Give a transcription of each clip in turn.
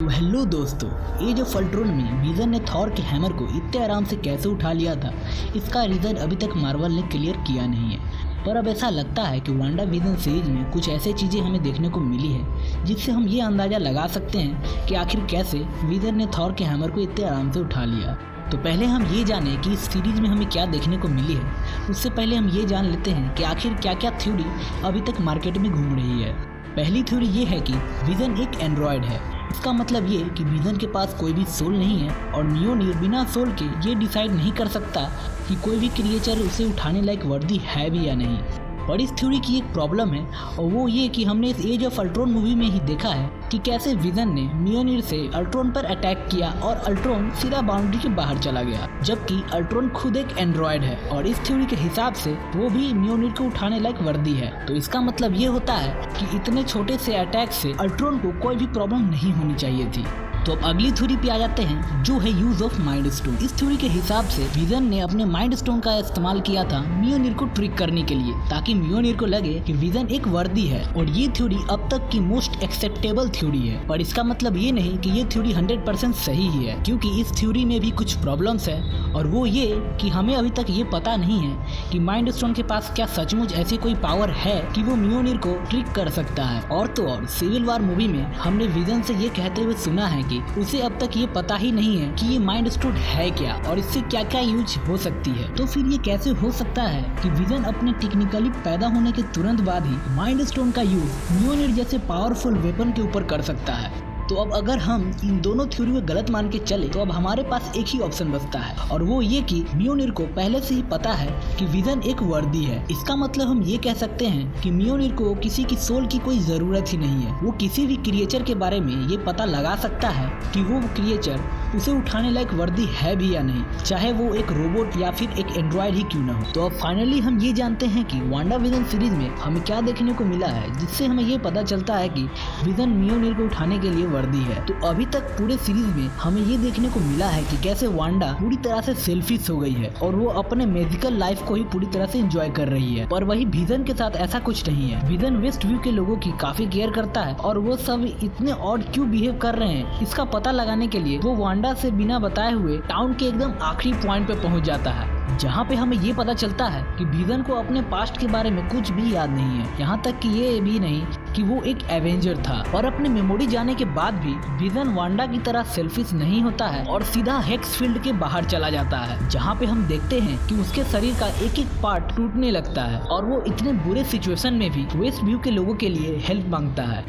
तो हेलो दोस्तों, as of Ultron में विजन ने थॉर के हैमर को इतने आराम से कैसे उठा लिया था, इसका रीज़न अभी तक मार्वल ने क्लियर किया नहीं है। पर अब ऐसा लगता है कि वांडा विजन सीरीज में कुछ ऐसी चीज़ें हमें देखने को मिली है जिससे हम ये अंदाज़ा लगा सकते हैं कि आखिर कैसे विजन ने थॉर के हैमर को इतने आराम से उठा लिया। तो पहले हम ये जानें कि इस सीरीज में हमें क्या देखने को मिली है। उससे पहले हम ये जान लेते हैं कि आखिर क्या क्या थ्योरी अभी तक मार्केट में घूम रही है। पहली थ्योरी ये है कि विजन एक एंड्रॉयड है। इसका मतलब ये कि विजन के पास कोई भी सोल नहीं है और मियोनिर बिना सोल के ये डिसाइड नहीं कर सकता कि कोई भी क्रिएचर उसे उठाने लायक वर्दी है भी या नहीं। और इस थ्योरी की एक प्रॉब्लम है और वो ये कि हमने इस एज ऑफ अल्ट्रॉन मूवी में ही देखा है कि कैसे विजन ने मियोनिर से अल्ट्रॉन पर अटैक किया और अल्ट्रॉन सीधा बाउंड्री के बाहर चला गया, जबकि अल्ट्रॉन खुद एक एंड्रॉयड है और इस थ्योरी के हिसाब से वो भी मियोनिर को उठाने लायक वर्दी है। तो इसका मतलब ये होता है कि इतने छोटे से अटैक से अल्ट्रॉन को कोई भी प्रॉब्लम नहीं होनी चाहिए थी। तो अब अगली थ्योरी पे आ जाते हैं, जो है यूज ऑफ माइंड स्टोन। इस थ्योरी के हिसाब से विजन ने अपने माइंड स्टोन का इस्तेमाल किया था मियोनिर को ट्रिक करने के लिए, ताकि मियोनिर को लगे कि विजन एक वर्दी है। और ये थ्योरी अब तक की मोस्ट एक्सेप्टेबल थ्योरी है। पर इसका मतलब ये नहीं कि ये थ्योरी 100% सही ही है, क्योंकि इस थ्योरी में भी कुछ प्रॉब्लम्स है। और वो ये कि हमें अभी तक ये पता नहीं है कि माइंड स्टोन के पास क्या सचमुच ऐसी कोई पावर है कि वो मियोनिर को ट्रिक कर सकता है। और तो और सिविल वॉर मूवी में हमने विजन से ये कहते हुए सुना है कि उसे अब तक ये पता ही नहीं है कि ये माइंड स्टोन है क्या और इससे क्या क्या यूज हो सकती है। तो फिर ये कैसे हो सकता है कि विजन अपने टेक्निकली पैदा होने के तुरंत बाद ही माइंड स्टोन का यूज मियोनिर जैसे पावरफुल वेपन के ऊपर कर सकता है। तो अब अगर हम इन दोनों थ्योरी को गलत मान के चले तो अब हमारे पास एक ही ऑप्शन बचता है, और वो ये कि मियोनिर को पहले से ही पता है कि विजन एक वर्दी है। इसका मतलब हम ये कह सकते हैं कि मियोनिर को किसी की सोल की कोई जरूरत ही नहीं है। वो किसी भी क्रिएचर के बारे में ये पता लगा सकता है कि वो क्रिएचर उसे उठाने लायक वर्दी है भी या नहीं, चाहे वो एक रोबोट या फिर एक एंड्रॉयड ही क्यों न हो। तो अब फाइनली हम ये जानते हैं कि वांडा विजन सीरीज में हमें क्या देखने को मिला है, जिससे हमें ये पता चलता है कि विजन मियोनिर को उठाने के लिए वर्दी है। तो अभी तक पूरे सीरीज में हमें ये देखने को मिला है कि कैसे वांडा पूरी तरह से सेल्फिश हो गई है और वो अपने मैजिकल लाइफ को ही पूरी तरह से एंजॉय कर रही है। पर वही विजन के साथ ऐसा कुछ नहीं है। विजन वेस्ट व्यू के लोगों की काफी केयर करता है और वो सब इतने ऑड क्यों बिहेव कर रहे हैं, इसका पता लगाने के लिए वो वांडा से बिना बताए हुए टाउन के एकदम आखिरी पॉइंट पे पहुंच जाता है, जहाँ पे हमें ये पता चलता है कि विजन को अपने पास्ट के बारे में कुछ भी याद नहीं है, यहाँ तक कि ये भी नहीं कि वो एक एवेंजर था। और अपने मेमोरी जाने के बाद भी विजन वांडा की तरह सेल्फिश नहीं होता है और सीधा हेक्स फील्ड के बाहर चला जाता है, जहाँ पे हम देखते हैं कि उसके शरीर का एक एक पार्ट टूटने लगता है और वो इतने बुरे सिचुएशन में भी वेस्ट व्यू के लोगों के लिए हेल्प मांगता है।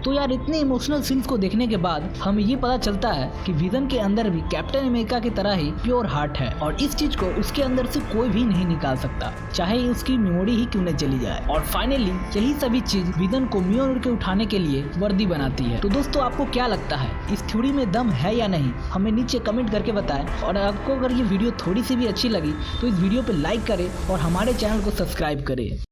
तो यार इतने इमोशनल सीन्स को देखने के बाद हमें ये पता चलता है कि विजन के अंदर भी कैप्टन अमेरिका की तरह ही प्योर हार्ट है और इस चीज को उसके अंदर से कोई भी नहीं निकाल सकता, चाहे उसकी मेमोरी ही क्यों न चली जाए। और फाइनली यही सभी चीज विजन को मियोनिर के उठाने के लिए वर्दी बनाती है। तो दोस्तों, आपको क्या लगता है, इस थ्योरी में दम है या नहीं, हमें नीचे कमेंट करके बताएं। और आपको अगर ये वीडियो थोड़ी सी भी अच्छी लगी तो इस वीडियो पे लाइक करें और हमारे चैनल को सब्सक्राइब करें।